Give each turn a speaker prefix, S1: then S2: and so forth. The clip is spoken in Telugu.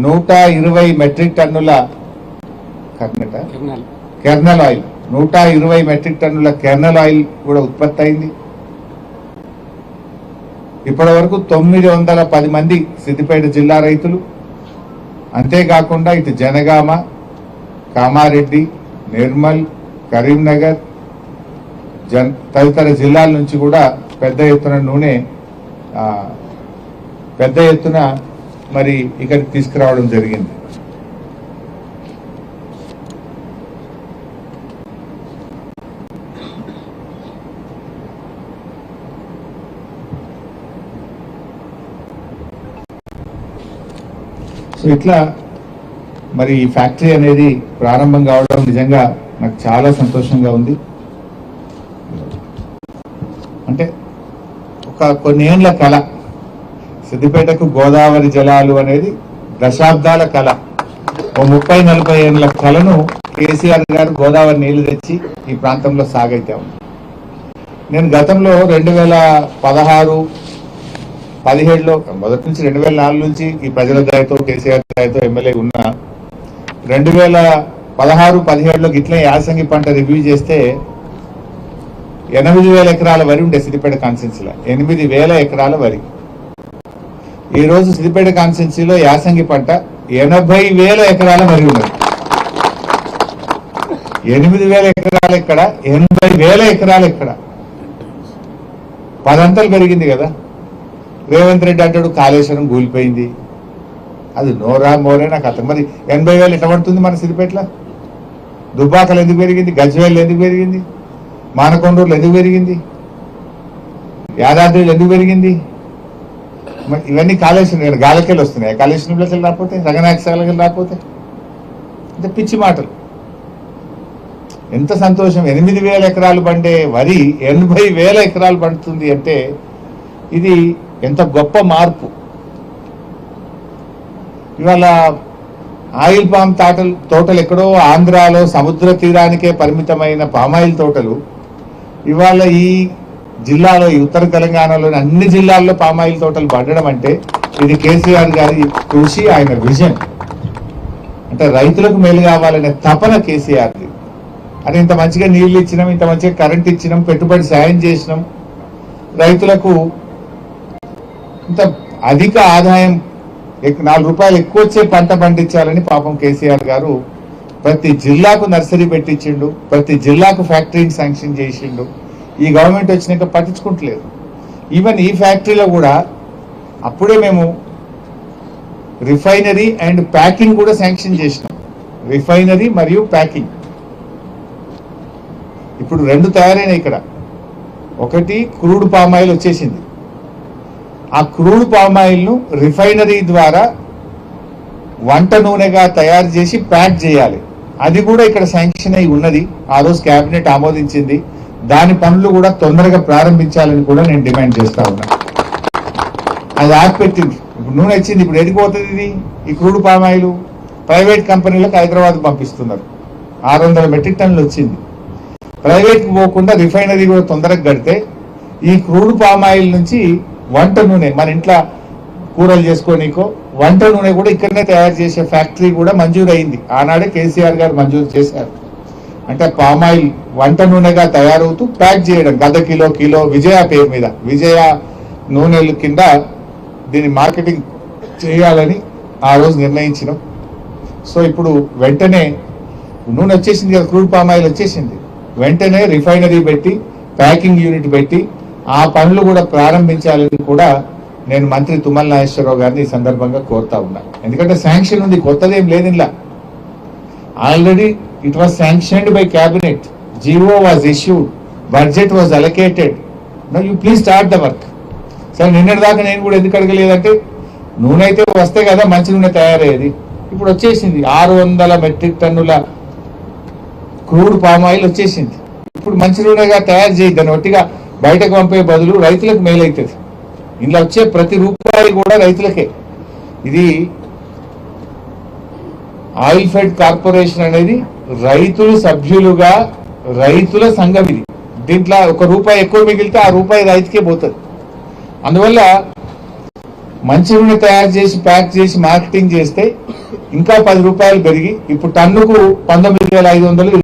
S1: 120 మెట్రిక్ టన్నుల కెర్నల్ ఆయిల్ 120 మెట్రిక్ టన్నుల కెర్నల్ ఆయిల్ కూడా ఉత్పత్తి అయింది. ఇప్పటి వరకు 910 మంది సిద్దిపేట జిల్లా రైతులు, అంతేకాకుండా ఇటు జనగామ, కామారెడ్డి, నిర్మల్, కరీంనగర్ తదితర జిల్లాల నుంచి కూడా పెద్ద ఎత్తున మరి ఇక్కడికి తీసుకురావడం జరిగింది. సో ఇట్లా మరి ఈ ఫ్యాక్టరీ అనేది ప్రారంభం కావడం నిజంగా నాకు చాలా సంతోషంగా ఉంది. అంటే కొన్ని ఏళ్ల కళ, సిద్దిపేటకు గోదావరి జలాలు అనేది దశాబ్దాల కళ. 30-40 ఏళ్ల కళను కేసీఆర్ గారు గోదావరి నీళ్లు తెచ్చి ఈ ప్రాంతంలో సాగైతాము. నేను గతంలో 2016-17లో మొదటి నుంచి 2004 నుంచి ఈ ప్రజల దయతో కేసీఆర్ దయతో ఎమ్మెల్యే ఉన్నా 2016-17లో గిట్లే యాసంగి పంట రివ్యూ చేస్తే 8,000 ఎకరాల వరి ఉండే సిద్దిపేట కాన్స్టిట్యున్సీలో. 8,000 ఎకరాల వరి. ఈ రోజు సిద్దిపేట కాన్స్టిట్యున్సీలో యాసంగి పంట 80,000 ఎకరాల వరి ఉన్నది. 8,000 ఎకరాలు ఎక్కడ, 80,000 ఎకరాలు ఎక్కడ? 10 అంతలు పెరిగింది కదా. రేవంత్ రెడ్డి అంటాడు కాళేశ్వరం కూలిపోయింది. అది నోరా మోరే నాకు అర్థం. మరి 80,000 ఎట్లా పడుతుంది మన సిద్దిపేటలో? దుబ్బాకలు ఎందుకు పెరిగింది? గజ్వేల్ ఎందుకు పెరిగింది? మానకొండూరులు ఎందుకు పెరిగింది? యాదాద్రిలో ఎందుకు పెరిగింది? ఇవన్నీ కాళేశ్వరం గాలకెళ్ళి వస్తున్నాయి. కాళేశ్వరంలోకి వెళ్ళి రాకపోతే, రంగనాయక సాగర్కి రాకపోతే అంటే పిచ్చి మాటలు. ఎంత సంతోషం. 8,000 ఎకరాలు పండే వరి 80,000 ఎకరాలు పండుతుంది అంటే ఇది ఎంత గొప్ప మార్పు. ఇవాళ ఆయిల్ పామ్ తోటలు ఎక్కడో ఆంధ్రాలో సముద్ర తీరానికే పరిమితమైన పామాయిల్ తోటలు ఇవాళ ఈ జిల్లాలో, ఈ ఉత్తర తెలంగాణలోని అన్ని జిల్లాల్లో పామాయిల్ తోటలు పండడం అంటే ఇది కేసీఆర్ గారి కృషి, ఆయన విజన్. అంటే రైతులకు మేలు కావాలనే తపన కేసీఆర్ది. అంటే ఇంత మంచిగా నీళ్లు ఇచ్చినాం, ఇంత మంచిగా కరెంట్ ఇచ్చినాం, పెట్టుబడి సాయం చేసినాం, రైతులకు ఇంత అధిక ఆదాయం 4 రూపాయలు ఎక్కువ వచ్చే పంట పండించాలని పాపం కేసీఆర్ గారు ప్రతి జిల్లాకు నర్సరీ పెట్టించిండు, ప్రతి జిల్లాకు ఫ్యాక్టరీని శాంక్షన్ చేసిండు. ఈ గవర్నమెంట్ వచ్చినాక పట్టించుకుంటలేదు. ఈవెన్ ఈ ఫ్యాక్టరీలో కూడా అప్పుడే మేము రిఫైనరీ అండ్ ప్యాకింగ్ కూడా శాంక్షన్ చేసినాం. రిఫైనరీ మరియు ప్యాకింగ్ ఇప్పుడు 2 తయారైనాయి ఇక్కడ. ఒకటి క్రూడ్ పామాయిల్ వచ్చేసింది. ఆ క్రూడ్ పామాయిల్ ను రిఫైనరీ ద్వారా వంట నూనెగా తయారు చేసి ప్యాక్ చేయాలి. అది కూడా ఇక్కడ శాంక్షన్ అయి ఉన్నది. ఆ రోజు కేబినెట్ ఆమోదించింది. దాని పనులు కూడా తొందరగా ప్రారంభించాలని కూడా నేను డిమాండ్ చేస్తా ఉన్నా. అది ఆపిపెట్టింది. ఇప్పుడు నూనె వచ్చింది. ఇప్పుడు ఎదిగిపోతుంది ఇది. ఈ క్రూడ్ పామాయిల్ ప్రైవేట్ కంపెనీలకు హైదరాబాద్ పంపిస్తున్నారు. 600 మెట్రిక్ టన్నులు వచ్చింది. ప్రైవేట్కి పోకుండా రిఫైనరీ కూడా తొందరగా కడితే ఈ క్రూడ్ పామాయిల్ నుంచి వంట నూనె, మన ఇంట్లో కూరలు చేసుకోనీకో వంట నూనె కూడా ఇక్కడనే తయారు చేసే ఫ్యాక్టరీ కూడా మంజూరు అయింది. ఆనాడే కేసీఆర్ గారు మంజూరు చేశారు. అంటే పామాయిల్ వంట నూనెగా తయారవుతూ ప్యాక్ చేయడం, గత కిలో విజయ పేరు మీద, విజయ నూనెల కింద దీన్ని మార్కెటింగ్ చేయాలని ఆ రోజు నిర్ణయించినాం. సో ఇప్పుడు వెంటనే నూనె వచ్చేసింది కదా, క్రూడ్ పామాయిల్ వచ్చేసింది. వెంటనే రిఫైనరీ పెట్టి ప్యాకింగ్ యూనిట్ పెట్టి ఆ పనులు కూడా ప్రారంభించాలని కూడా నేను మంత్రి తుమ్మల నాగేశ్వరరావు గారిని ఈ సందర్భంగా కోరుతా ఉన్నా. ఎందుకంటే శాంక్షన్ ఉంది, కొత్తదేం లేదు ఇలా. Already it was sanctioned by cabinet, GO was issued, budget was allocated. Now you please start the work. సరే నిన్నటి దాకా నేను కూడా ఎందుకు అడగలేదంటే నూనె అయితే వస్తే కదా మంచి నూనె తయారయ్యేది. ఇప్పుడు వచ్చేసింది 600 మెట్రిక్ టన్నుల క్రూడ్ పామాయిల్ వచ్చేసింది. ఇప్పుడు మంచి నూనెగా తయారు చేయి, దాన్ని ఒట్టిగా బయటకు పంపే బదులు రైతులకు మేలవుతుంది. ఇందులో వచ్చే ప్రతి రూపాయి కూడా రైతులకే. ఇది ఆయిల్ ఫెడ్ కార్పొరేషన్ అనేది రైతులు సభ్యులుగా రైతుల సంఘం. ఇది దీంట్లో 1 రూపాయి ఎక్కువ మిగిలితే ఆ రూపాయి రైతుకే పోతుంది. అందువల్ల మంచి నూనె తయారు చేసి ప్యాక్ చేసి మార్కెటింగ్ చేస్తే ఇంకా 10 రూపాయలు పెరిగి ఇప్పుడు టన్నుకు 19,500